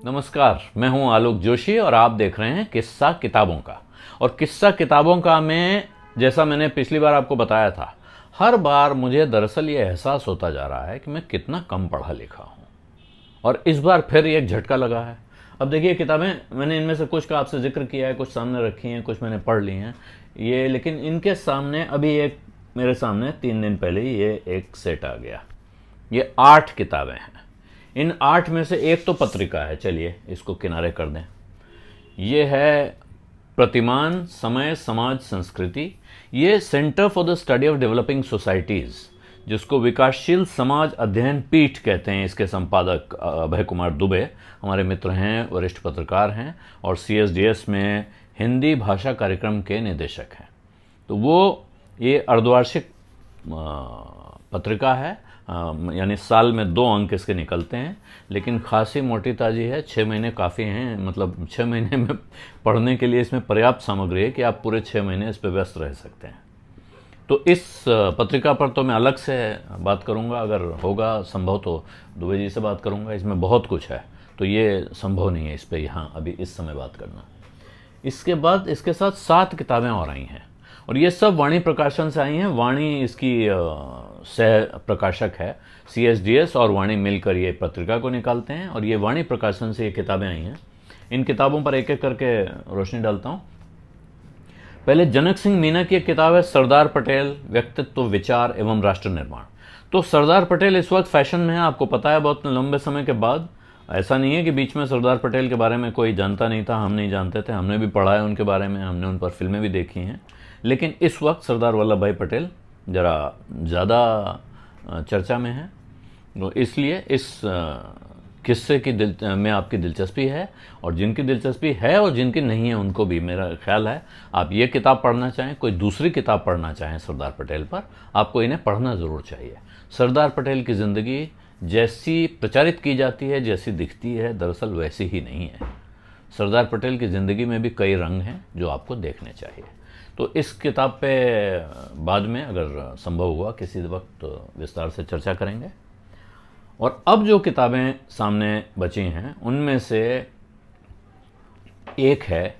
नमस्कार, मैं हूं आलोक जोशी और आप देख रहे हैं किस्सा किताबों का। और किस्सा किताबों का में जैसा मैंने पिछली बार आपको बताया था, हर बार मुझे दरअसल ये एहसास होता जा रहा है कि मैं कितना कम पढ़ा लिखा हूं। और इस बार फिर एक झटका लगा है। अब देखिए, किताबें मैंने इनमें से कुछ का आपसे जिक्र किया है, कुछ सामने रखी हैं, कुछ मैंने पढ़ ली हैं ये, लेकिन इनके सामने अभी एक मेरे सामने 3 दिन पहले ही ये एक सेट आ गया। ये 8 किताबें हैं। इन 8 में से एक तो पत्रिका है, चलिए इसको किनारे कर दें। ये है प्रतिमान समय समाज संस्कृति। ये centre for the study of developing societies, जिसको विकासशील समाज अध्ययन पीठ कहते हैं। इसके संपादक अभय कुमार दुबे हमारे मित्र हैं, वरिष्ठ पत्रकार हैं और CSDS में हिंदी भाषा कार्यक्रम के निदेशक हैं। तो वो ये अर्धवार्षिक पत्रिका है, यानी साल में 2 अंक इसके निकलते हैं, लेकिन खासी मोटी ताजी है। 6 महीने काफ़ी हैं, मतलब 6 महीने में पढ़ने के लिए इसमें पर्याप्त सामग्री है कि आप पूरे 6 महीने इस पर व्यस्त रह सकते हैं। तो इस पत्रिका पर तो मैं अलग से बात करूंगा, अगर होगा संभव तो दुबे जी से बात करूंगा। इसमें बहुत कुछ है, तो ये संभव नहीं है इस पर यहाँ अभी इस समय बात करना। इसके बाद इसके साथ 7 किताबें और आई हैं, और ये सब वाणी प्रकाशन से आई हैं। वाणी इसकी सह प्रकाशक है। CSDS और वाणी मिलकर ये पत्रिका को निकालते हैं, और ये वाणी प्रकाशन से ये किताबें आई हैं। इन किताबों पर एक एक करके रोशनी डालता हूँ। पहले जनक सिंह मीना की एक किताब है, सरदार पटेल व्यक्तित्व विचार एवं राष्ट्र निर्माण। तो सरदार पटेल इस वक्त फैशन में है, आपको पता है, बहुत लंबे समय के बाद। ऐसा नहीं है कि बीच में सरदार पटेल के बारे में कोई जानता नहीं था, हम नहीं जानते थे, हमने भी पढ़ा है उनके बारे में, हमने उन पर फिल्में भी देखी हैं। लेकिन इस वक्त सरदार वल्लभ भाई पटेल ज़रा ज़्यादा चर्चा में है, तो इसलिए इस किस्से की में आपकी दिलचस्पी है, और जिनकी दिलचस्पी है और जिनकी नहीं है उनको भी मेरा ख्याल है आप ये किताब पढ़ना चाहें, कोई दूसरी किताब पढ़ना चाहें सरदार पटेल पर, आपको इन्हें पढ़ना ज़रूर चाहिए। सरदार पटेल की ज़िंदगी जैसी प्रचारित की जाती है, जैसी दिखती है, दरअसल वैसी ही नहीं है। सरदार पटेल की ज़िंदगी में भी कई रंग हैं जो आपको देखने चाहिए। तो इस किताब पे बाद में अगर संभव हुआ किसी वक्त विस्तार से चर्चा करेंगे। और अब जो किताबें सामने बची हैं उनमें से एक है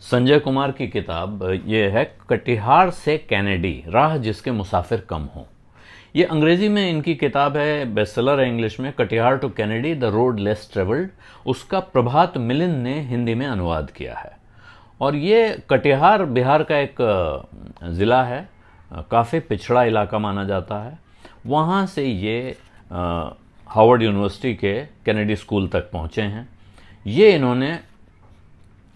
संजय कुमार की किताब। ये है कटिहार से कैनेडी, राह जिसके मुसाफिर कम हों। ये अंग्रेजी में इनकी किताब है, बेस्टसेलर है इंग्लिश में, Katihar to Kennedy the road less travelled. उसका प्रभात मिलिंद ने हिंदी में अनुवाद किया है। और ये कटिहार बिहार का एक ज़िला है, काफ़ी पिछड़ा इलाका माना जाता है। वहाँ से ये हार्वर्ड यूनिवर्सिटी के कैनेडी स्कूल तक पहुँचे हैं। ये इन्होंने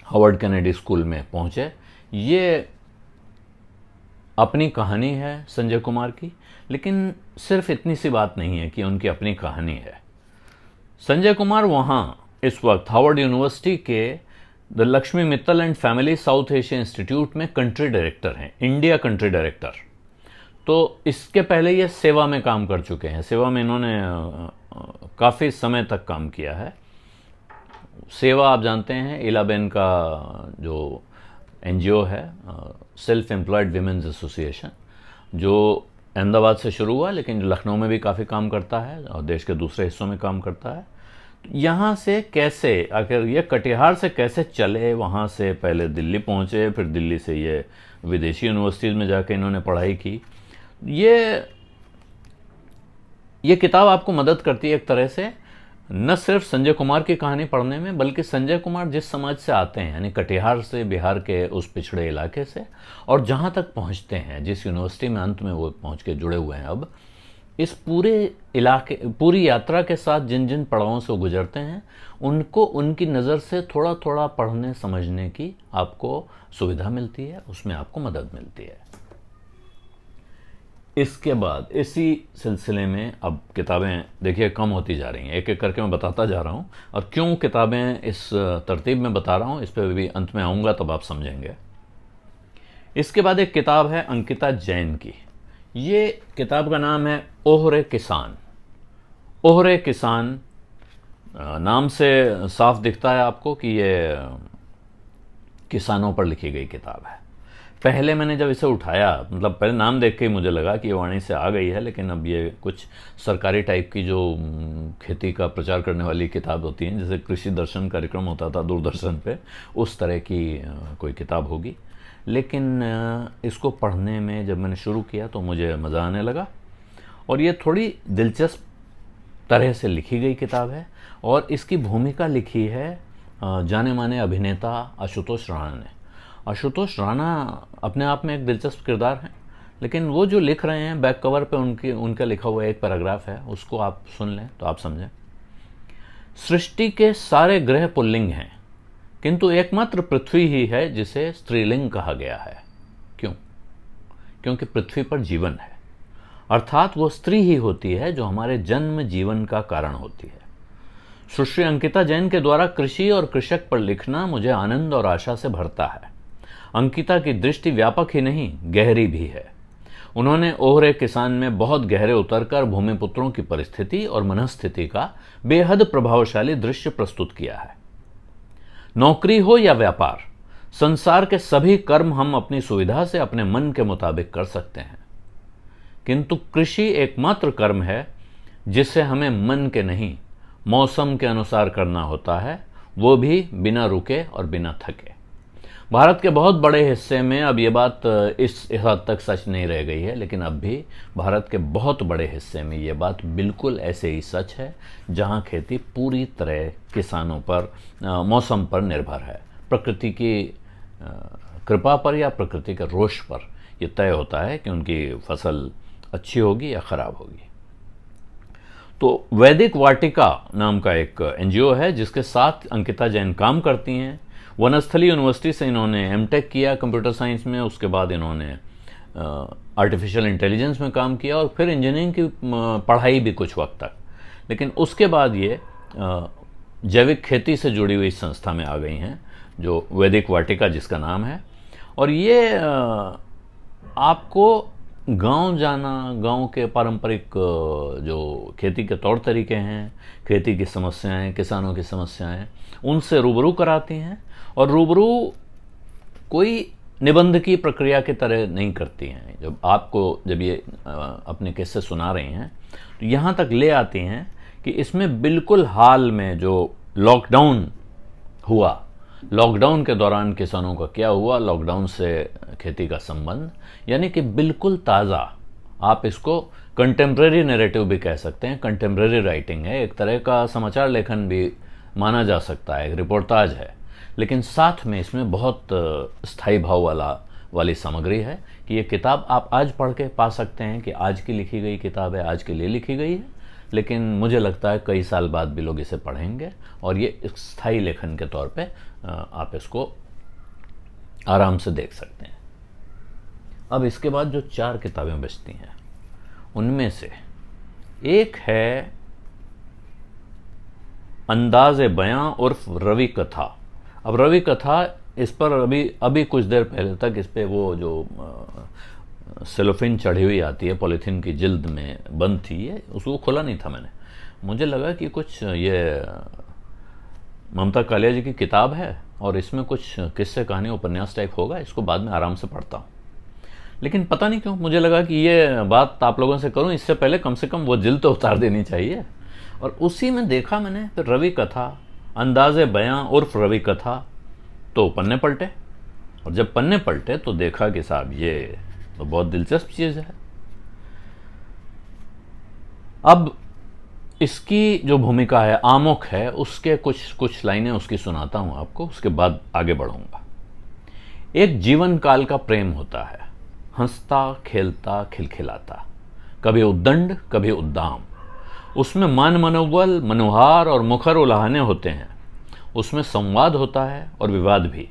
हार्वर्ड कैनेडी स्कूल में पहुँचे। ये अपनी कहानी है संजय कुमार की, लेकिन सिर्फ इतनी सी बात नहीं है कि उनकी अपनी कहानी है। संजय कुमार वहाँ इस वक्त हार्वर्ड यूनिवर्सिटी के the Lakshmi Mittal and family south Asia institute में कंट्री डायरेक्टर हैं, इंडिया कंट्री डायरेक्टर। तो इसके पहले ये सेवा में काम कर चुके हैं। सेवा में इन्होंने काफ़ी समय तक काम किया है। सेवा आप जानते हैं, इलाबेन का जो NGO है, सेल्फ एम्प्लॉयड वीमेंस एसोसिएशन, जो अहमदाबाद से शुरू हुआ लेकिन लखनऊ में भी काफ़ी काम करता है और देश के दूसरे हिस्सों में काम करता है। यहाँ से कैसे आखिर ये कटिहार से कैसे चले, वहाँ से पहले दिल्ली पहुँचे, फिर दिल्ली से ये विदेशी यूनिवर्सिटीज़ में जाके इन्होंने पढ़ाई की। ये किताब आपको मदद करती है एक तरह से, न सिर्फ संजय कुमार की कहानी पढ़ने में, बल्कि संजय कुमार जिस समाज से आते हैं, यानी कटिहार से, बिहार के उस पिछड़े इलाके से, और जहाँ तक पहुँचते हैं, जिस यूनिवर्सिटी में अंत में वो पहुँच के जुड़े हुए हैं, अब इस पूरे इलाके, पूरी यात्रा के साथ जिन जिन पड़ावों से गुजरते हैं, उनको उनकी नज़र से थोड़ा थोड़ा पढ़ने समझने की आपको सुविधा मिलती है, उसमें आपको मदद मिलती है। इसके बाद इसी सिलसिले में अब किताबें देखिए कम होती जा रही हैं, एक एक करके मैं बताता जा रहा हूँ। और क्यों किताबें इस तरतीब में बता रहा हूँ, इस पर भी अंत में आऊँगा तब आप समझेंगे। इसके बाद एक किताब है अंकिता जैन की। ये किताब का नाम है ओहरे किसान। ओहरे किसान नाम से साफ दिखता है आपको कि ये किसानों पर लिखी गई किताब है। पहले मैंने जब इसे उठाया, मतलब पहले नाम देख के ही मुझे लगा कि ये वाणी से आ गई है, लेकिन अब ये कुछ सरकारी टाइप की जो खेती का प्रचार करने वाली किताब होती हैं, जैसे कृषि दर्शन कार्यक्रम होता था दूरदर्शन पे, उस तरह की कोई किताब होगी। लेकिन इसको पढ़ने में जब मैंने शुरू किया तो मुझे मज़ा आने लगा, और ये थोड़ी दिलचस्प तरह से लिखी गई किताब है। और इसकी भूमिका लिखी है जाने माने अभिनेता आशुतोष राणा ने। आशुतोष राणा अपने आप में एक दिलचस्प किरदार हैं, लेकिन वो जो लिख रहे हैं, बैक कवर पे उनका लिखा हुआ एक पैराग्राफ है, उसको आप सुन लें तो आप समझें। सृष्टि के सारे ग्रह पुल्लिंग हैं, किंतु एकमात्र पृथ्वी ही है जिसे स्त्रीलिंग कहा गया है। क्यों? क्योंकि पृथ्वी पर जीवन है, अर्थात वो स्त्री ही होती है जो हमारे जन्म जीवन का कारण होती है। सुश्री अंकिता जैन के द्वारा कृषि और कृषक पर लिखना मुझे आनंद और आशा से भरता है। अंकिता की दृष्टि व्यापक ही नहीं, गहरी भी है। उन्होंने ओहरे किसान में बहुत गहरे उतरकर भूमिपुत्रों की परिस्थिति और मनस्थिति का बेहद प्रभावशाली दृश्य प्रस्तुत किया है। नौकरी हो या व्यापार, संसार के सभी कर्म हम अपनी सुविधा से अपने मन के मुताबिक कर सकते हैं, किंतु कृषि एकमात्र कर्म है जिसे हमें मन के नहीं, मौसम के अनुसार करना होता है, वो भी बिना रुके और बिना थके। भारत के बहुत बड़े हिस्से में अब ये बात इस हद तक सच नहीं रह गई है, लेकिन अब भी भारत के बहुत बड़े हिस्से में ये बात बिल्कुल ऐसे ही सच है, जहाँ खेती पूरी तरह किसानों पर, मौसम पर निर्भर है। प्रकृति की कृपा पर या प्रकृति के रोष पर यह तय होता है कि उनकी फसल अच्छी होगी या खराब होगी। तो वैदिक वाटिका नाम का एक एनजीओ है जिसके साथ अंकिता जैन काम करती हैं। वनस्थली यूनिवर्सिटी से इन्होंने एमटेक किया कंप्यूटर साइंस में, उसके बाद इन्होंने आर्टिफिशियल इंटेलिजेंस में काम किया और फिर इंजीनियरिंग की पढ़ाई भी कुछ वक्त तक। लेकिन उसके बाद ये जैविक खेती से जुड़ी हुई संस्था में आ गई हैं, जो वैदिक वाटिका जिसका नाम है। और ये आपको गांव जाना, गांव के पारंपरिक जो खेती के तौर तरीके हैं, खेती की समस्याएं, किसानों की समस्याएं, उनसे रूबरू कराती हैं। और रूबरू कोई निबंध की प्रक्रिया की तरह नहीं करती हैं। जब ये अपने किस्से सुना रही हैं तो यहाँ तक ले आती हैं कि इसमें बिल्कुल हाल में जो लॉकडाउन हुआ, लॉकडाउन के दौरान किसानों का क्या हुआ, लॉकडाउन से खेती का संबंध, यानी कि बिल्कुल ताज़ा। आप इसको कंटेम्प्रेरी नैरेटिव भी कह सकते हैं, कंटेम्प्रेरी राइटिंग है, एक तरह का समाचार लेखन भी माना जा सकता है, एक रिपोर्टाज है। लेकिन साथ में इसमें बहुत स्थायी भाव वाली सामग्री है कि ये किताब आप आज पढ़ के पा सकते हैं कि आज की लिखी गई किताब है, आज के लिए लिखी गई है, लेकिन मुझे लगता है कई साल बाद भी लोग इसे पढ़ेंगे और ये स्थायी लेखन के तौर पे आप इसको आराम से देख सकते हैं। अब इसके बाद जो 4 किताबें बचती हैं, उनमें से एक है अंदाज़े बयां उर्फ रवि कथा। अब रवि कथा, इस पर अभी कुछ देर पहले तक इस पे वो जो सेलोफिन चढ़ी हुई आती है, पॉलीथीन की जिल्द में बंद थी, ये उसको खोला नहीं था मैंने। मुझे लगा कि कुछ ये ममता कालिया जी की किताब है और इसमें कुछ किस्से कहानी उपन्यास टाइप होगा, इसको बाद में आराम से पढ़ता हूँ। लेकिन पता नहीं क्यों मुझे लगा कि ये बात आप लोगों से करूँ इससे पहले कम से कम वो जिल्द तो उतार देनी चाहिए। और उसी में देखा मैंने फिर रवि कथा, अंदाज़े बयां उर्फ रवि कथा, तो पन्ने पलटे। और जब पन्ने पलटे तो देखा कि साहब ये तो बहुत दिलचस्प चीज़ है। अब इसकी जो भूमिका है, आमुख है, उसके कुछ लाइनें उसकी सुनाता हूं आपको, उसके बाद आगे बढ़ूंगा। एक जीवन काल का प्रेम होता है, हंसता खेलता खिलखिलाता, कभी उद्दंड कभी उद्दाम। उसमें मान मनोबल, मनोहार और मुखर उलाहने होते हैं। उसमें संवाद होता है और विवाद भी।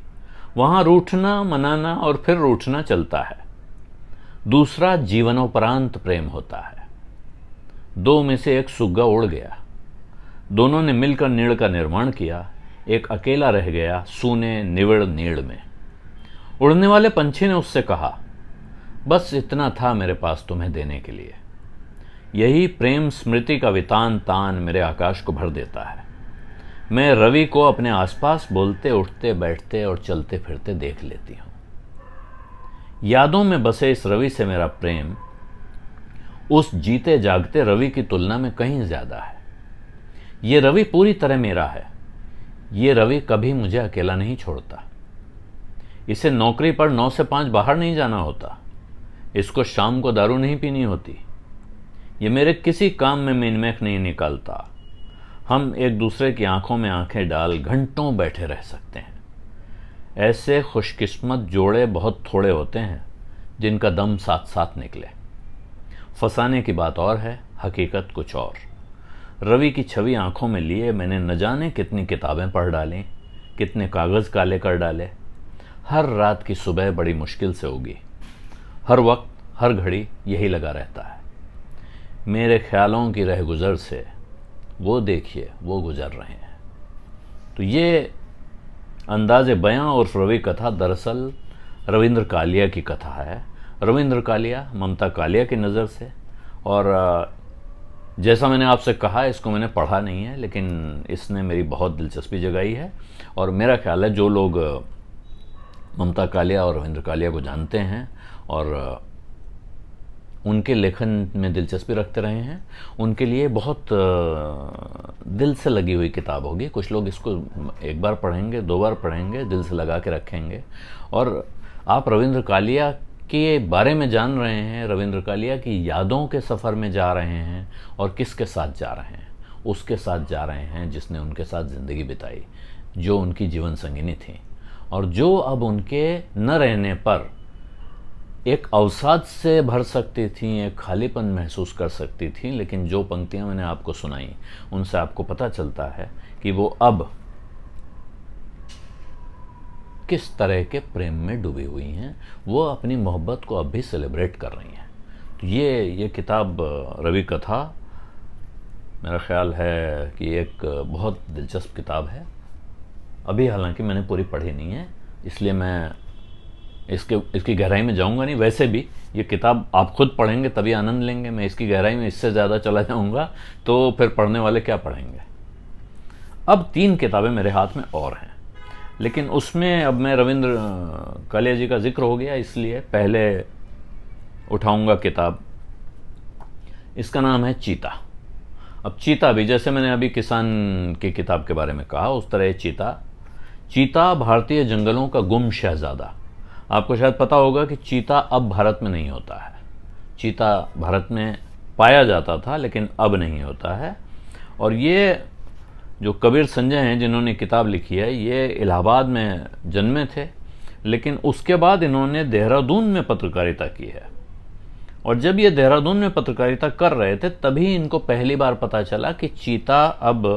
वहाँ रूठना, मनाना और फिर रूठना चलता है। दूसरा जीवनोपरांत प्रेम होता है। 2 में से एक सुग्गा उड़ गया, दोनों ने मिलकर नीड़ का निर्माण किया, एक अकेला रह गया सूने निविड़ नीड़ में। उड़ने वाले पंछी ने उससे कहा, बस इतना था मेरे पास तुम्हें देने के लिए। यही प्रेम स्मृति का वितान तान मेरे आकाश को भर देता है। मैं रवि को अपने आसपास बोलते उठते बैठते और चलते फिरते देख लेती हूँ। यादों में बसे इस रवि से मेरा प्रेम उस जीते जागते रवि की तुलना में कहीं ज्यादा है। ये रवि पूरी तरह मेरा है। ये रवि कभी मुझे अकेला नहीं छोड़ता। इसे नौकरी पर 9 से 5 बाहर नहीं जाना होता। इसको शाम को दारू नहीं पीनी होती। ये मेरे किसी काम में मिनमेख नहीं निकालता। हम एक दूसरे की आंखों में आंखें डाल घंटों बैठे रह सकते हैं। ऐसे खुशकिस्मत जोड़े बहुत थोड़े होते हैं जिनका दम साथ साथ निकले। फंसाने की बात और है, हकीकत कुछ और। रवि की छवि आंखों में लिए मैंने न जाने कितनी किताबें पढ़ डाली, कितने कागज़ काले कर डाले। हर रात की सुबह बड़ी मुश्किल से उगी। हर वक्त हर घड़ी यही लगा रहता है। मेरे ख्यालों की रह गुजर से वो देखिए वो गुजर रहे हैं। तो ये अंदाज़े बयां और रवि कथा दरअसल रविंद्र कालिया की कथा है। रविंद्र कालिया ममता कालिया की नज़र से। और जैसा मैंने आपसे कहा, इसको मैंने पढ़ा नहीं है, लेकिन इसने मेरी बहुत दिलचस्पी जगाई है। और मेरा ख्याल है जो लोग ममता कालिया और रविंद्र कालिया को जानते हैं और उनके लेखन में दिलचस्पी रखते रहे हैं, उनके लिए बहुत दिल से लगी हुई किताब होगी। कुछ लोग इसको एक बार पढ़ेंगे, 2 बार पढ़ेंगे, दिल से लगा के रखेंगे। और आप रविंद्र कालिया के बारे में जान रहे हैं, रविंद्र कालिया की यादों के सफ़र में जा रहे हैं। और किसके साथ जा रहे हैं? उसके साथ जा रहे हैं जिसने उनके साथ ज़िंदगी बिताई, जो उनकी जीवन संगिनी थी और जो अब उनके न रहने पर एक अवसाद से भर सकती थी, एक खालीपन महसूस कर सकती थी। लेकिन जो पंक्तियां मैंने आपको सुनाई, उनसे आपको पता चलता है कि वो अब किस तरह के प्रेम में डूबी हुई हैं। वो अपनी मोहब्बत को अब भी सेलिब्रेट कर रही हैं। तो ये किताब रवि कथा मेरा ख्याल है कि एक बहुत दिलचस्प किताब है। अभी हालांकि मैंने पूरी पढ़ी नहीं है, इसलिए मैं इसकी गहराई में जाऊंगा नहीं। वैसे भी ये किताब आप खुद पढ़ेंगे तभी आनंद लेंगे। मैं इसकी गहराई में इससे ज़्यादा चला जाऊंगा तो फिर पढ़ने वाले क्या पढ़ेंगे। अब 3 किताबें मेरे हाथ में और हैं, लेकिन उसमें अब मैं रविंद्र कालिया जी का जिक्र हो गया, इसलिए पहले उठाऊंगा किताब। इसका नाम है चीता। अब चीता भी, जैसे मैंने अभी किसान की किताब के बारे में कहा, उस तरह चीता भारतीय जंगलों का गुम शहजादा। आपको शायद पता होगा कि चीता अब भारत में नहीं होता है। चीता भारत में पाया जाता था लेकिन अब नहीं होता है। और ये जो कबीर संजय हैं जिन्होंने किताब लिखी है, ये इलाहाबाद में जन्मे थे, लेकिन उसके बाद इन्होंने देहरादून में पत्रकारिता की है। और जब ये देहरादून में पत्रकारिता कर रहे थे तभी इनको पहली बार पता चला कि चीता अब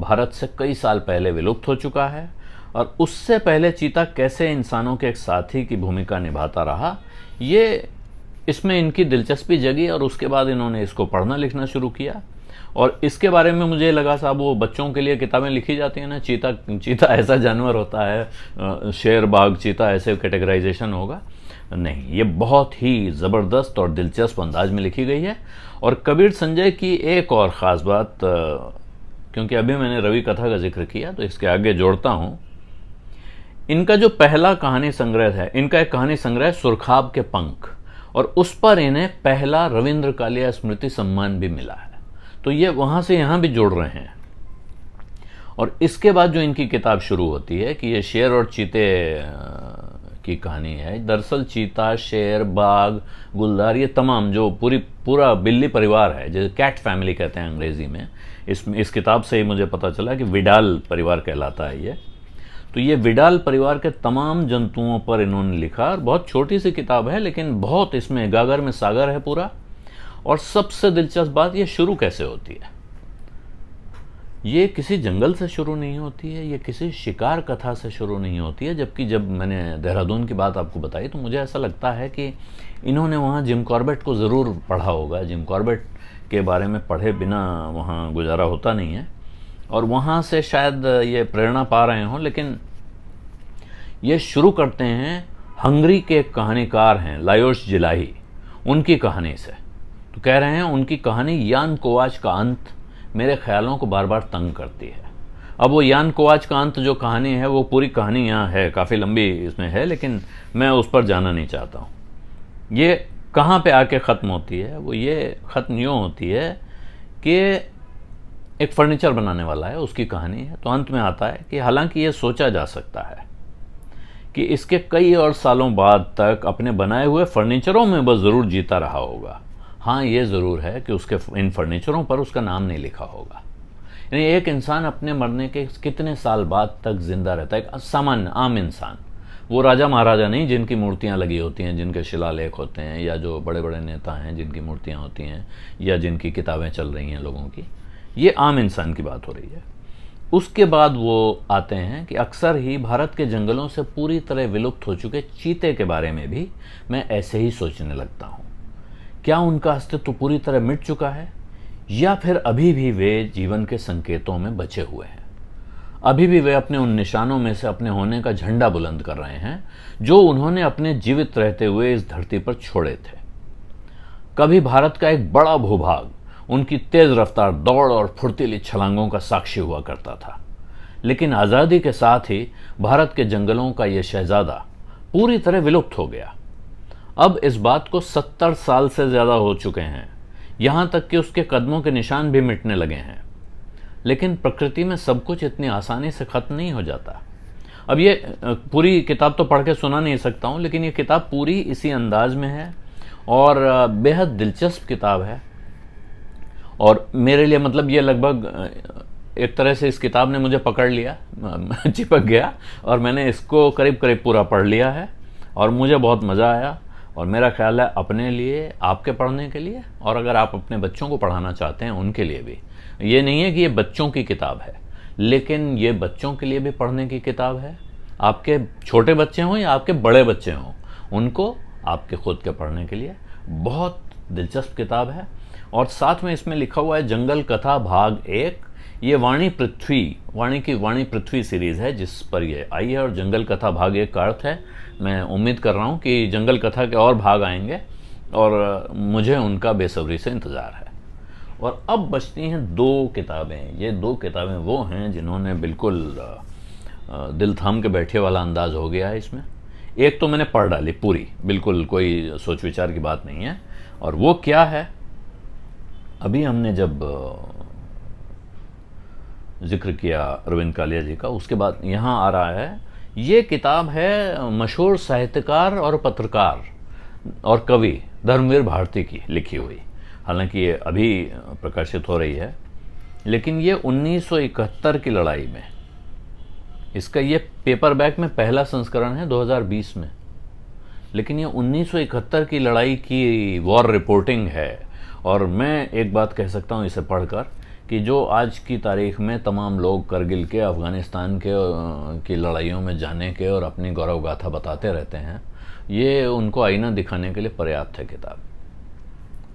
भारत से कई साल पहले विलुप्त हो चुका है। और उससे पहले चीता कैसे इंसानों के एक साथी की भूमिका निभाता रहा, ये इसमें इनकी दिलचस्पी जगी। और उसके बाद इन्होंने इसको पढ़ना लिखना शुरू किया। और इसके बारे में मुझे लगा साहब वो बच्चों के लिए किताबें लिखी जाती हैं ना, चीता ऐसा जानवर होता है, शेर बाघ चीता ऐसे कैटेगराइजेशन होगा। नहीं, ये बहुत ही ज़बरदस्त और दिलचस्प अंदाज में लिखी गई है। और कबीर संजय की एक और ख़ास बात, क्योंकि अभी मैंने रवि कथा का जिक्र किया तो इसके आगे जोड़ता हूँ। इनका जो पहला कहानी संग्रह है, इनका एक कहानी संग्रह सुरखाब के पंख, और उस पर इन्हें पहला रविंद्र कालिया स्मृति सम्मान भी मिला है। तो ये वहाँ से यहाँ भी जोड़ रहे हैं। और इसके बाद जो इनकी किताब शुरू होती है कि ये शेर और चीते की कहानी है। दरअसल चीता, शेर, बाघ, गुलदार, ये तमाम जो पूरा बिल्ली परिवार है, जैसे कैट फैमिली कहते हैं अंग्रेजी में। इस किताब से ही मुझे पता चला कि विडाल परिवार कहलाता है ये। तो ये विडाल परिवार के तमाम जंतुओं पर इन्होंने लिखा। और बहुत छोटी सी किताब है लेकिन बहुत इसमें गागर में सागर है पूरा। और सबसे दिलचस्प बात, ये शुरू कैसे होती है। ये किसी जंगल से शुरू नहीं होती है, ये किसी शिकार कथा से शुरू नहीं होती है। जबकि जब मैंने देहरादून की बात आपको बताई तो मुझे ऐसा लगता है कि इन्होंने वहाँ जिम कॉर्बेट को ज़रूर पढ़ा होगा। जिम कॉर्बेट के बारे में पढ़े बिना वहाँ गुजारा होता नहीं है। और वहाँ से शायद ये प्रेरणा पा रहे हों। लेकिन ये शुरू करते हैं हंगरी के कहानीकार हैं लायोस जिलाही, उनकी कहानी से। तो कह रहे हैं उनकी कहानी यान कोवाच का अंत मेरे ख्यालों को बार बार तंग करती है। अब वो यान कोवाच का अंत जो कहानी है, वो पूरी कहानी यहाँ है, काफ़ी लंबी इसमें है, लेकिन मैं उस पर जाना नहीं चाहता हूँ। ये कहाँ पे आके ख़त्म होती है? वो ये ख़त्म यूँ होती है कि एक फर्नीचर बनाने वाला है, उसकी कहानी है। तो अंत में आता है कि हालांकि ये सोचा जा सकता है कि इसके कई और सालों बाद तक अपने बनाए हुए फर्नीचरों में बस ज़रूर जीता रहा होगा। हाँ, ये ज़रूर है कि उसके इन फर्नीचरों पर उसका नाम नहीं लिखा होगा। यानी एक इंसान अपने मरने के कितने साल बाद तक जिंदा रहता है, एक सामान्य आम इंसान, वो राजा महाराजा नहीं जिनकी मूर्तियां लगी होती हैं, जिनके शिलालेख होते हैं, या जो बड़े बड़े नेता हैं जिनकी मूर्तियां होती हैं, या जिनकी किताबें चल रही हैं लोगों की। ये आम इंसान की बात हो रही है। उसके बाद वो आते हैं कि अक्सर ही भारत के जंगलों से पूरी तरह विलुप्त हो चुके चीते के बारे में भी मैं ऐसे ही सोचने लगता हूँ। क्या उनका अस्तित्व पूरी तरह मिट चुका है, या फिर अभी भी वे जीवन के संकेतों में बचे हुए हैं? अभी भी वे अपने उन निशानों में से अपने होने का झंडा बुलंद कर रहे हैं जो उन्होंने अपने जीवित रहते हुए इस धरती पर छोड़े थे। कभी भारत का एक बड़ा भूभाग उनकी तेज रफ्तार दौड़ और फुर्तीली छलांगों का साक्षी हुआ करता था, लेकिन आज़ादी के साथ ही भारत के जंगलों का यह शहजादा पूरी तरह विलुप्त हो गया। अब इस बात को 70 साल से ज़्यादा हो चुके हैं, यहाँ तक कि उसके कदमों के निशान भी मिटने लगे हैं। लेकिन प्रकृति में सब कुछ इतनी आसानी से ख़त्म नहीं हो जाता। अब ये पूरी किताब तो पढ़ के सुना नहीं सकता हूँ, लेकिन ये किताब पूरी इसी अंदाज में है और बेहद दिलचस्प किताब है। और मेरे लिए मतलब ये लगभग एक तरह से इस किताब ने मुझे पकड़ लिया, चिपक गया, और मैंने इसको करीब करीब पूरा पढ़ लिया है और मुझे बहुत मज़ा आया। और मेरा ख्याल है अपने लिए, आपके पढ़ने के लिए, और अगर आप अपने बच्चों को पढ़ाना चाहते हैं उनके लिए भी। ये नहीं है कि ये बच्चों की किताब है, लेकिन ये बच्चों के लिए भी पढ़ने की किताब है। आपके छोटे बच्चे हों या आपके बड़े बच्चे हों, उनको आपके खुद के पढ़ने के लिए बहुत दिलचस्प किताब है। और साथ में इसमें लिखा हुआ है जंगल कथा भाग 1। ये वाणी पृथ्वी सीरीज़ है जिस पर ये आई है, और जंगल कथा भाग 1 का अर्थ है मैं उम्मीद कर रहा हूँ कि जंगल कथा के और भाग आएंगे और मुझे उनका बेसब्री से इंतज़ार है। और अब बचती हैं 2 किताबें। ये 2 किताबें वो हैं जिन्होंने बिल्कुल दिल थाम के बैठे वाला अंदाज हो गया है इसमें। एक तो मैंने पढ़ डाली पूरी, बिल्कुल कोई सोच विचार की बात नहीं है। और वो क्या है, अभी हमने जब जिक्र किया अरविंद कालिया जी का, उसके बाद यहाँ आ रहा है। ये किताब है मशहूर साहित्यकार और पत्रकार और कवि धर्मवीर भारती की लिखी हुई। हालांकि ये अभी प्रकाशित हो रही है, लेकिन ये 1971 की लड़ाई में, इसका ये पेपरबैक में पहला संस्करण है 2020 में, लेकिन ये 1971 की लड़ाई की वॉर रिपोर्टिंग है। और मैं एक बात कह सकता हूँ इसे पढ़कर कि जो आज की तारीख में तमाम लोग करगिल के, अफ़गानिस्तान के की लड़ाइयों में जाने के और अपनी गौरव गाथा बताते रहते हैं, ये उनको आईना दिखाने के लिए पर्याप्त है किताब।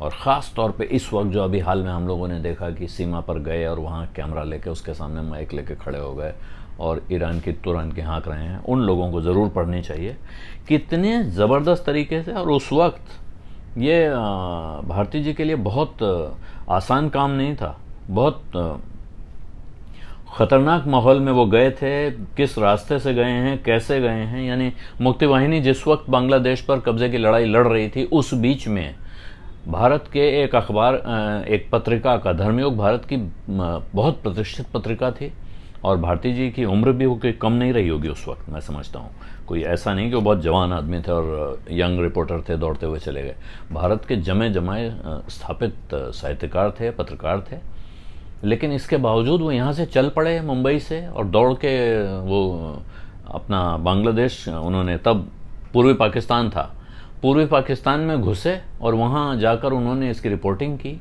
और ख़ास तौर पे इस वक्त जो अभी हाल में हम लोगों ने देखा कि सीमा पर गए और वहाँ कैमरा लेके उसके सामने माइक लेके खड़े हो गए और ईरान की तुरंत के हाँक रहे हैं, उन लोगों को ज़रूर पढ़नी चाहिए। कितने ज़बरदस्त तरीके से, और उस वक्त ये भारती जी के लिए बहुत आसान काम नहीं था। बहुत ख़तरनाक माहौल में वो गए थे, किस रास्ते से गए हैं, कैसे गए हैं। यानी मुक्ति वाहिनी जिस वक्त बांग्लादेश पर कब्ज़े की लड़ाई लड़ रही थी, उस बीच में भारत के एक अखबार, एक पत्रिका का, धर्मयुग भारत की बहुत प्रतिष्ठित पत्रिका थी, और भारती जी की उम्र भी कोई कम नहीं रही होगी उस वक्त, मैं समझता हूँ। कोई ऐसा नहीं कि वो बहुत जवान आदमी थे और यंग रिपोर्टर थे, दौड़ते हुए चले गए। भारत के जमे जमाए स्थापित साहित्यकार थे, पत्रकार थे, लेकिन इसके बावजूद वो यहाँ से चल पड़े मुंबई से, और दौड़ के वो अपना बांग्लादेश, उन्होंने तब पूर्वी पाकिस्तान था, पूर्वी पाकिस्तान में घुसे और वहाँ जाकर उन्होंने इसकी रिपोर्टिंग की।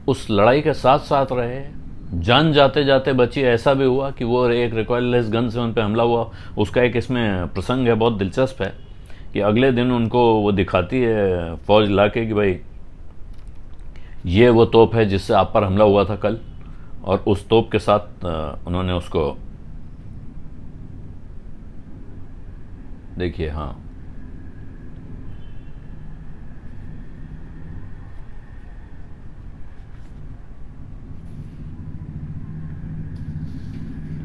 उस लड़ाई के साथ साथ रहे, जान जाते जाते बची। ऐसा भी हुआ कि वो एक रिकॉइललेस गन से उन पर हमला हुआ। उसका एक इसमें प्रसंग है, बहुत दिलचस्प है, कि अगले दिन उनको वो दिखाती है फौज लाके कि भाई ये वो तोप है जिससे आप पर हमला हुआ था कल, और उस तोप के साथ उन्होंने उसको, देखिए, हाँ,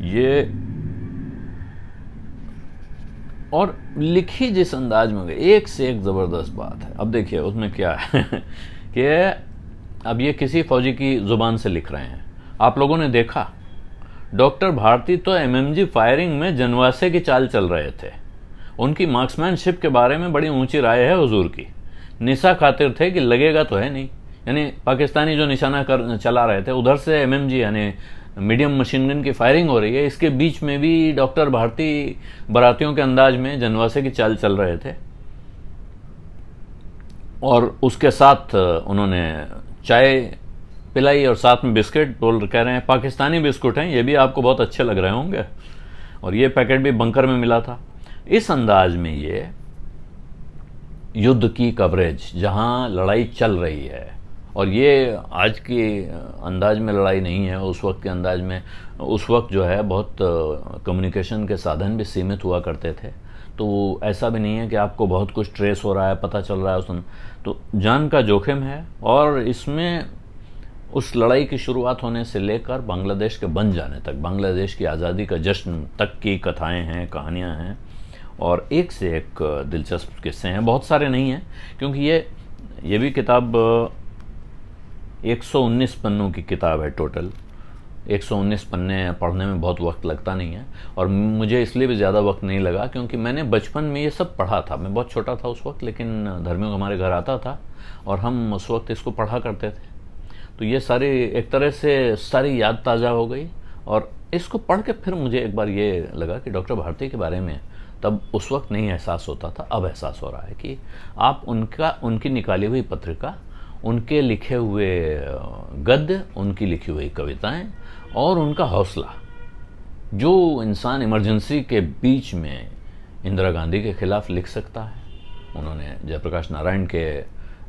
ये और लिखी जिस अंदाज में गई, एक से एक ज़बरदस्त बात है। अब देखिए उसमें क्या है कि अब ये किसी फौजी की ज़ुबान से लिख रहे हैं। आप लोगों ने देखा डॉक्टर भारती तो एमएमजी फायरिंग में जनवासे की चाल चल रहे थे। उनकी मार्क्समैनशिप के बारे में बड़ी ऊंची राय है हुजूर की। निशा खातिर थे कि लगेगा तो है नहीं, यानी पाकिस्तानी जो निशाना कर चला रहे थे उधर से एमएमजी यानी मीडियम मशीन गन की फायरिंग हो रही है, इसके बीच में भी डॉक्टर भारती बारातियों के अंदाज में जनवासे की चाल चल रहे थे। और उसके साथ उन्होंने चाय पिलाई और साथ में बिस्किट, बोल कह रहे हैं पाकिस्तानी बिस्कुट हैं, ये भी आपको बहुत अच्छे लग रहे होंगे, और ये पैकेट भी बंकर में मिला था। इस अंदाज में ये युद्ध की कवरेज, जहां लड़ाई चल रही है, और ये आज के अंदाज में लड़ाई नहीं है, उस वक्त के अंदाज में, उस वक्त जो है बहुत कम्युनिकेशन के साधन भी सीमित हुआ करते थे, तो ऐसा भी नहीं है कि आपको बहुत कुछ ट्रेस हो रहा है, पता चल रहा है तो जान का जोखिम है। और इसमें उस लड़ाई की शुरुआत होने से लेकर बांग्लादेश के बन जाने तक, बांग्लादेश की आज़ादी का जश्न तक की कथाएं हैं, कहानियां हैं, और एक से एक दिलचस्प किस्से हैं। बहुत सारे नहीं हैं क्योंकि ये भी किताब 119 पन्नों की किताब है टोटल। 119 पन्ने पढ़ने में बहुत वक्त लगता नहीं है, और मुझे इसलिए भी ज़्यादा वक्त नहीं लगा क्योंकि मैंने बचपन में ये सब पढ़ा था। मैं बहुत छोटा था उस वक्त, लेकिन धर्मियों हमारे घर आता था और हम उस वक्त इसको पढ़ा करते थे, तो ये सारी एक तरह से सारी याद ताज़ा हो गई। और इसको पढ़ के फिर मुझे एक बार ये लगा कि डॉक्टर भारती के बारे में तब उस वक्त नहीं एहसास होता था, अब एहसास हो रहा है कि आप उनकी निकाली हुई पत्रिका, उनके लिखे हुए गद्य, उनकी लिखी हुई कविताएं और उनका हौसला, जो इंसान इमरजेंसी के बीच में इंदिरा गांधी के खिलाफ लिख सकता है। उन्होंने जयप्रकाश नारायण के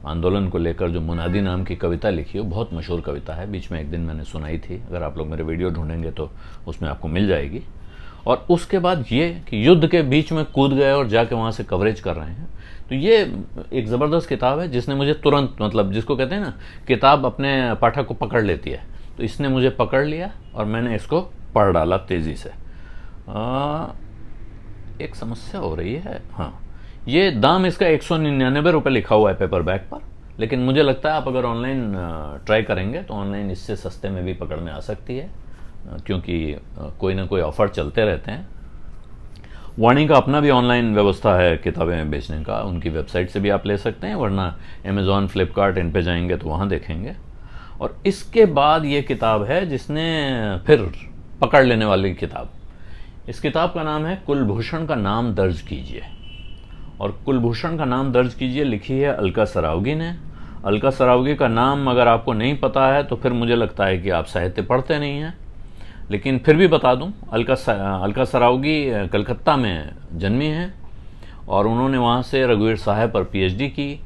आंदोलन को लेकर जो मुनादी नाम की कविता लिखी, वो बहुत मशहूर कविता है, बीच में एक दिन मैंने सुनाई थी, अगर आप लोग मेरे वीडियो ढूंढेंगे तो उसमें आपको मिल जाएगी। और उसके बाद ये कि युद्ध के बीच में कूद गए और जाके वहाँ से कवरेज कर रहे हैं, तो ये एक ज़बरदस्त किताब है जिसने मुझे तुरंत, मतलब जिसको कहते हैं ना किताब अपने पाठक को पकड़ लेती है, तो इसने मुझे पकड़ लिया और मैंने इसको पढ़ डाला तेज़ी से। एक समस्या हो रही है, हाँ, ये दाम इसका 199 रुपये लिखा हुआ है पेपर बैग पर, लेकिन मुझे लगता है आप अगर ऑनलाइन ट्राई करेंगे तो ऑनलाइन इससे सस्ते में भी पकड़ में आ सकती है, क्योंकि कोई ना कोई ऑफ़र चलते रहते हैं। वाणी का अपना भी ऑनलाइन व्यवस्था है किताबें बेचने का, उनकी वेबसाइट से भी आप ले सकते हैं, वरना अमेज़ॉन, फ्लिपकार्ट, इन पे जाएंगे तो वहाँ देखेंगे। और इसके बाद ये किताब है जिसने फिर पकड़ लेने वाली किताब, इस किताब का नाम है कुलभूषण का नाम दर्ज कीजिए। और कुलभूषण का नाम दर्ज कीजिए लिखी है अलका सरावगी ने। अलका सरावगी का नाम अगर आपको नहीं पता है तो फिर मुझे लगता है कि आप साहित्य पढ़ते नहीं हैं, लेकिन फिर भी बता दूं, अलका सरावगी कलकत्ता में जन्मी हैं और उन्होंने वहाँ से रघुवीर साहब पर पीएचडी की,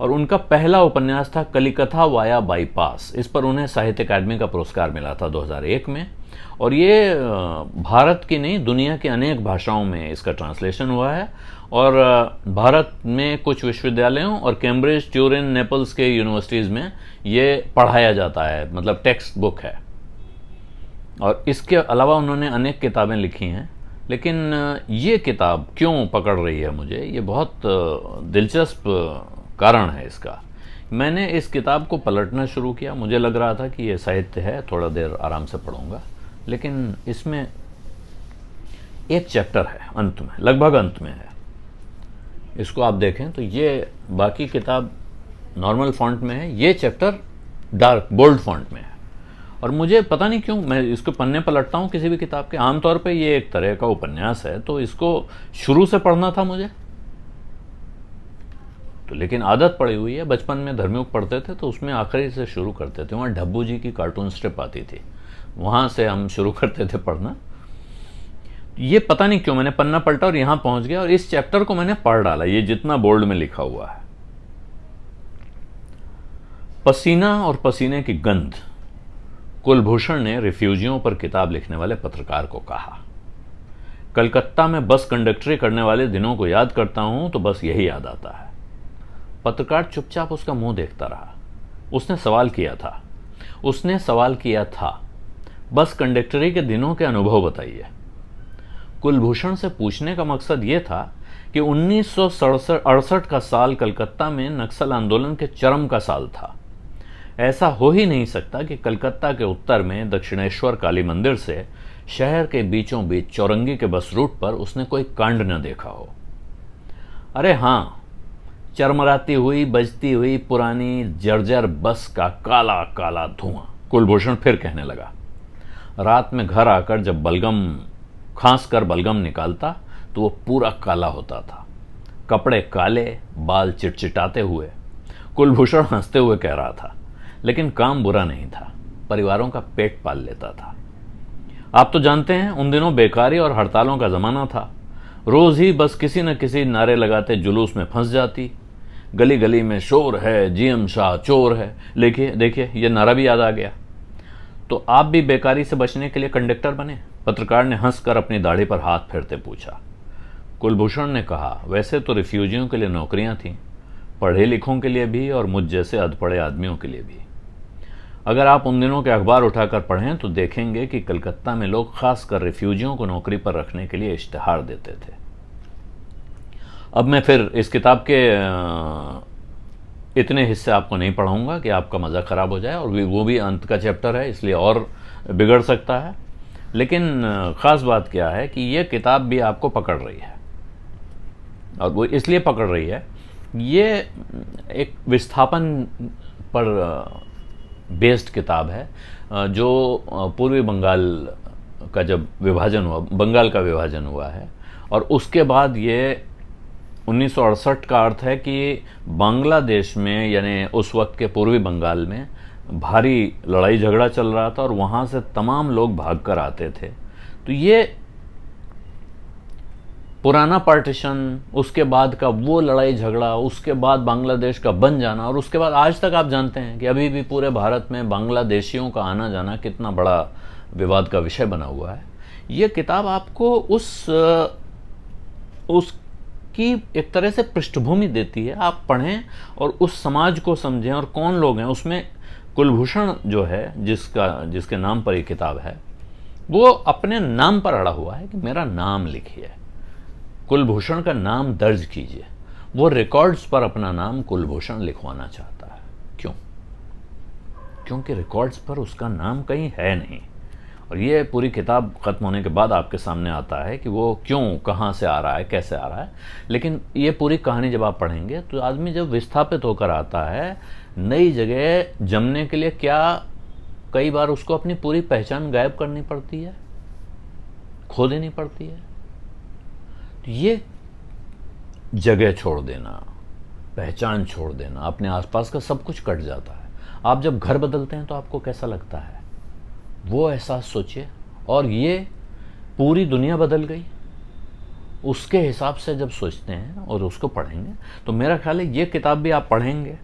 और उनका पहला उपन्यास था कलिकथा वाया बाईपास। इस पर उन्हें साहित्य अकादमी का पुरस्कार मिला था 2001 में, और ये भारत की नहीं दुनिया की अनेक भाषाओं में इसका ट्रांसलेशन हुआ है, और भारत में कुछ विश्वविद्यालयों और कैम्ब्रिज, ट्यूरिन, नेपल्स के यूनिवर्सिटीज़ में ये पढ़ाया जाता है, मतलब टेक्स्ट बुक है। और इसके अलावा उन्होंने अनेक किताबें लिखी हैं, लेकिन ये किताब क्यों पकड़ रही है मुझे, ये बहुत दिलचस्प कारण है इसका। मैंने इस किताब को पलटना शुरू किया, मुझे लग रहा था कि ये साहित्य है, थोड़ा देर आराम से पढ़ूंगा, लेकिन इसमें एक चैप्टर है अंत में, लगभग अंत में है, इसको आप देखें तो ये बाकी किताब नॉर्मल फॉन्ट में है, ये चैप्टर डार्क बोल्ड फॉन्ट में है। और मुझे पता नहीं क्यों मैं इसको पन्ने पलटता हूँ किसी भी किताब के, आमतौर पे ये एक तरह का उपन्यास है तो इसको शुरू से पढ़ना था मुझे, तो लेकिन आदत पड़ी हुई है, बचपन में धर्मयुग पढ़ते थे तो उसमें आखिरी से शुरू करते थे, वहाँ डब्बू जी की कार्टून स्ट्रिप आती थी, वहाँ से हम शुरू करते थे पढ़ना। ये पता नहीं क्यों मैंने पन्ना पलटा और यहाँ पहुँच गया और इस चैप्टर को मैंने पढ़ डाला, ये जितना बोल्ड में लिखा हुआ है। पसीना और पसीने की गंध, कुलभूषण ने रिफ्यूजियों पर किताब लिखने वाले पत्रकार को कहा। कलकत्ता में बस कंडक्टरी करने वाले दिनों को याद करता हूं तो बस यही याद आता है। पत्रकार चुपचाप उसका मुंह देखता रहा। उसने सवाल किया था, बस कंडक्टरी के दिनों के अनुभव बताइए। कुलभूषण से पूछने का मकसद ये था कि 1968 का साल कलकत्ता में नक्सल आंदोलन के चरम का साल था। ऐसा हो ही नहीं सकता कि कलकत्ता के उत्तर में दक्षिणेश्वर काली मंदिर से शहर के बीचों बीच चौरंगी के बस रूट पर उसने कोई कांड न देखा हो। अरे हाँ, चरमराती हुई बजती हुई पुरानी जर्जर बस का काला काला धुआं। कुलभूषण फिर कहने लगा, रात में घर आकर जब बलगम खांस कर बलगम निकालता तो वो पूरा काला होता था, कपड़े काले, बाल चिटचिटाते हुए। कुलभूषण हंसते हुए कह रहा था, लेकिन काम बुरा नहीं था, परिवारों का पेट पाल लेता था। आप तो जानते हैं उन दिनों बेकारी और हड़तालों का जमाना था। रोज ही बस किसी न किसी नारे लगाते जुलूस में फंस जाती। गली गली में शोर है, जीएम शाह चोर है। देखिए ये नारा भी याद आ गया। तो आप भी बेकारी से बचने के लिए कंडक्टर बने? पत्रकार ने हंसकर अपनी दाढ़ी पर हाथ फेरते पूछा। कुलभूषण ने कहा, वैसे तो रिफ्यूजियों के लिए नौकरियां थीं, पढ़े लिखों के लिए भी और मुझ जैसे अधपढ़े आदमियों के लिए भी। अगर आप उन दिनों के अखबार उठाकर पढ़ें तो देखेंगे कि कलकत्ता में लोग खासकर रिफ्यूजियों को नौकरी पर रखने के लिए इश्तिहार देते थे। अब मैं फिर इस किताब के इतने हिस्से आपको नहीं पढ़ाऊंगा कि आपका मज़ा ख़राब हो जाए, और वो भी अंत का चैप्टर है, इसलिए और बिगड़ सकता है। लेकिन ख़ास बात क्या है कि ये किताब भी आपको पकड़ रही है, और वो इसलिए पकड़ रही है, ये एक विस्थापन पर बेस्ड किताब है। जो पूर्वी बंगाल का जब विभाजन हुआ, बंगाल का विभाजन हुआ है, और उसके बाद ये 1968 का अर्थ है कि बांग्लादेश में, यानी उस वक्त के पूर्वी बंगाल में भारी लड़ाई झगड़ा चल रहा था और वहाँ से तमाम लोग भागकर आते थे। तो ये पुराना पार्टीशन, उसके बाद का वो लड़ाई झगड़ा, उसके बाद बांग्लादेश का बन जाना, और उसके बाद आज तक आप जानते हैं कि अभी भी पूरे भारत में बांग्लादेशियों का आना जाना कितना बड़ा विवाद का विषय बना हुआ है। ये किताब आपको उसकी एक तरह से पृष्ठभूमि देती है। आप पढ़ें और उस समाज को समझें और कौन लोग हैं उसमें। कुलभूषण जो है, जिसके नाम पर ये किताब है, वो अपने नाम पर अड़ा हुआ है कि मेरा नाम लिखिए, कुलभूषण का नाम दर्ज कीजिए। वो रिकॉर्ड्स पर अपना नाम कुलभूषण लिखवाना चाहता है। क्यों? क्योंकि रिकॉर्ड्स पर उसका नाम कहीं है नहीं। और ये पूरी किताब ख़त्म होने के बाद आपके सामने आता है कि वो क्यों, कहाँ से आ रहा है, कैसे आ रहा है। लेकिन ये पूरी कहानी जब आप पढ़ेंगे तो आदमी जब विस्थापित होकर आता है नई जगह जमने के लिए, क्या कई बार उसको अपनी पूरी पहचान गायब करनी पड़ती है, खो देनी पड़ती है। ये जगह छोड़ देना, पहचान छोड़ देना, अपने आसपास का सब कुछ कट जाता है। आप जब घर बदलते हैं तो आपको कैसा लगता है, वो एहसास सोचिए। और ये पूरी दुनिया बदल गई, उसके हिसाब से जब सोचते हैं और उसको पढ़ेंगे तो मेरा ख्याल है ये किताब भी आप पढ़ेंगे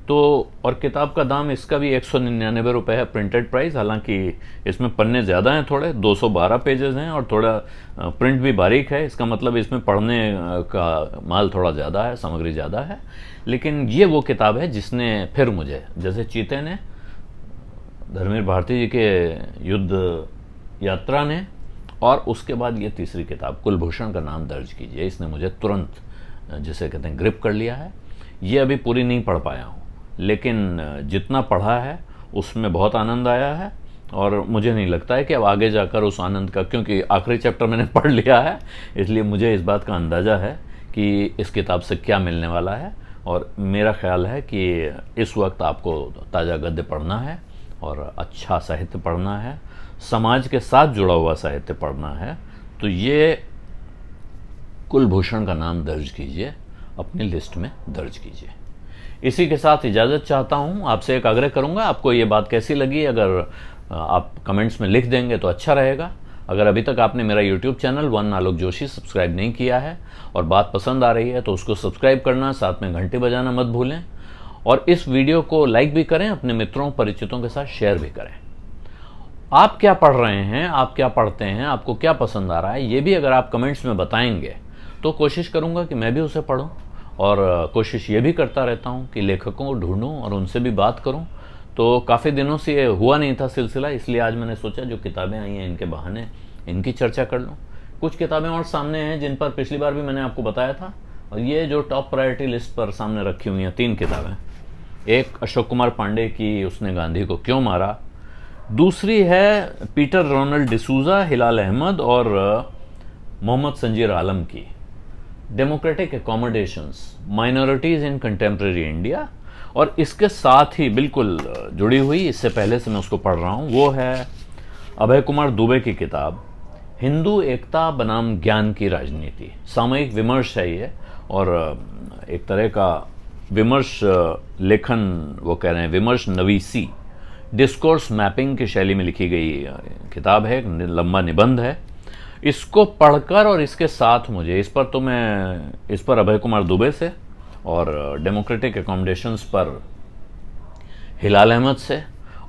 तो। और किताब का दाम इसका भी 199 रुपये है प्रिंटेड प्राइस। हालांकि इसमें पन्ने ज़्यादा हैं, थोड़े 212 पेजेस हैं और थोड़ा प्रिंट भी बारीक है। इसका मतलब इसमें पढ़ने का माल थोड़ा ज़्यादा है, सामग्री ज़्यादा है। लेकिन ये वो किताब है जिसने फिर मुझे, जैसे चीते ने, धर्मवीर भारती जी के युद्ध यात्रा ने, और उसके बाद ये तीसरी किताब कुलभूषण का नाम दर्ज कीजिए, इसने मुझे तुरंत, जिसे कहते हैं, ग्रिप कर लिया है। ये अभी पूरी नहीं पढ़ पाया हूँ, लेकिन जितना पढ़ा है उसमें बहुत आनंद आया है। और मुझे नहीं लगता है कि अब आगे जाकर उस आनंद का, क्योंकि आखिरी चैप्टर मैंने पढ़ लिया है, इसलिए मुझे इस बात का अंदाज़ा है कि इस किताब से क्या मिलने वाला है। और मेरा ख्याल है कि इस वक्त आपको ताज़ा गद्य पढ़ना है और अच्छा साहित्य पढ़ना है, समाज के साथ जुड़ा हुआ साहित्य पढ़ना है, तो ये कुलभूषण का नाम दर्ज कीजिए, अपनी लिस्ट में दर्ज कीजिए। इसी के साथ इजाज़त चाहता हूँ। आपसे एक आग्रह करूँगा, आपको ये बात कैसी लगी अगर आप कमेंट्स में लिख देंगे तो अच्छा रहेगा। अगर अभी तक आपने मेरा YouTube चैनल वन आलोक जोशी सब्सक्राइब नहीं किया है और बात पसंद आ रही है तो उसको सब्सक्राइब करना, साथ में घंटी बजाना मत भूलें। और इस वीडियो को लाइक भी करें, अपने मित्रों परिचितों के साथ शेयर भी करें। आप क्या पढ़ रहे हैं, आप क्या पढ़ते हैं, आपको क्या पसंद आ रहा है, ये भी अगर आप कमेंट्स में बताएंगे तो कोशिश करूँगा कि मैं भी उसे पढूं। और कोशिश ये भी करता रहता हूँ कि लेखकों को ढूंढूं और उनसे भी बात करूं। तो काफ़ी दिनों से ये हुआ नहीं था सिलसिला, इसलिए आज मैंने सोचा जो किताबें आई हैं इनके बहाने इनकी चर्चा कर लूं। कुछ किताबें और सामने हैं जिन पर पिछली बार भी मैंने आपको बताया था, और ये जो टॉप प्रायोरिटी लिस्ट पर सामने रखी हुई हैं 3 किताबें। एक अशोक कुमार पांडे की उसने गांधी को क्यों मारा, दूसरी है पीटर रोनाल्ड डिसूजा, हिलाल अहमद और मोहम्मद संजीर आलम की डेमोक्रेटिक अकोमोडेशंस, माइनॉरिटीज इन कंटेम्प्रेरी इंडिया। और इसके साथ ही बिल्कुल जुड़ी हुई, इससे पहले से मैं उसको पढ़ रहा हूँ, वो है अभय कुमार दुबे की किताब हिंदू एकता बनाम ज्ञान की राजनीति। सामयिक विमर्श है ये, और एक तरह का विमर्श लेखन, वो कह रहे हैं विमर्श नवीसी, डिस्कोर्स मैपिंग की शैली में लिखी गई किताब है, लंबा निबंध है। इसको पढ़कर और इसके साथ मुझे इस पर अभय कुमार दुबे से और डेमोक्रेटिक अकोमोडेशंस पर हिलाल अहमद से,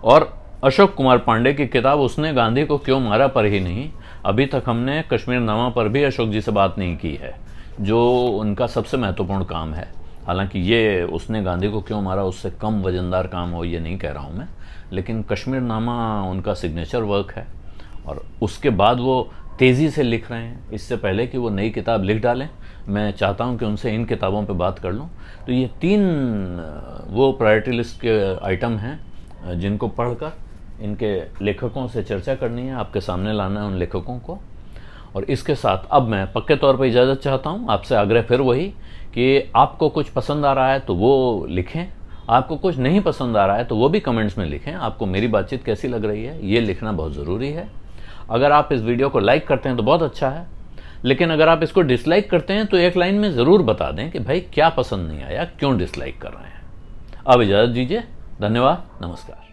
और अशोक कुमार पांडे की किताब उसने गांधी को क्यों मारा पर ही नहीं, अभी तक हमने कश्मीरनामा पर भी अशोक जी से बात नहीं की है, जो उनका सबसे महत्वपूर्ण काम है। हालांकि ये उसने गांधी को क्यों मारा उससे कम वजनदार काम हो ये नहीं कह रहा हूँ मैं, लेकिन कश्मीरनामा उनका सिग्नेचर वर्क है, और उसके बाद वो तेज़ी से लिख रहे हैं। इससे पहले कि वो नई किताब लिख डालें, मैं चाहता हूं कि उनसे इन किताबों पे बात कर लूं। तो ये 3 वो प्रायोरिटी लिस्ट के आइटम हैं जिनको पढ़कर इनके लेखकों से चर्चा करनी है, आपके सामने लाना है उन लेखकों को। और इसके साथ अब मैं पक्के तौर पर इजाज़त चाहता हूं, आपसे आग्रह फिर वही कि आपको कुछ पसंद आ रहा है तो वो लिखें, आपको कुछ नहीं पसंद आ रहा है तो वो भी कमेंट्स में लिखें। आपको मेरी बातचीत कैसी लग रही है ये लिखना बहुत ज़रूरी है। अगर आप इस वीडियो को लाइक करते हैं तो बहुत अच्छा है, लेकिन अगर आप इसको डिसलाइक करते हैं तो एक लाइन में ज़रूर बता दें कि भाई क्या पसंद नहीं आया, क्यों डिसलाइक कर रहे हैं। अब इजाज़त दीजिए, धन्यवाद, नमस्कार।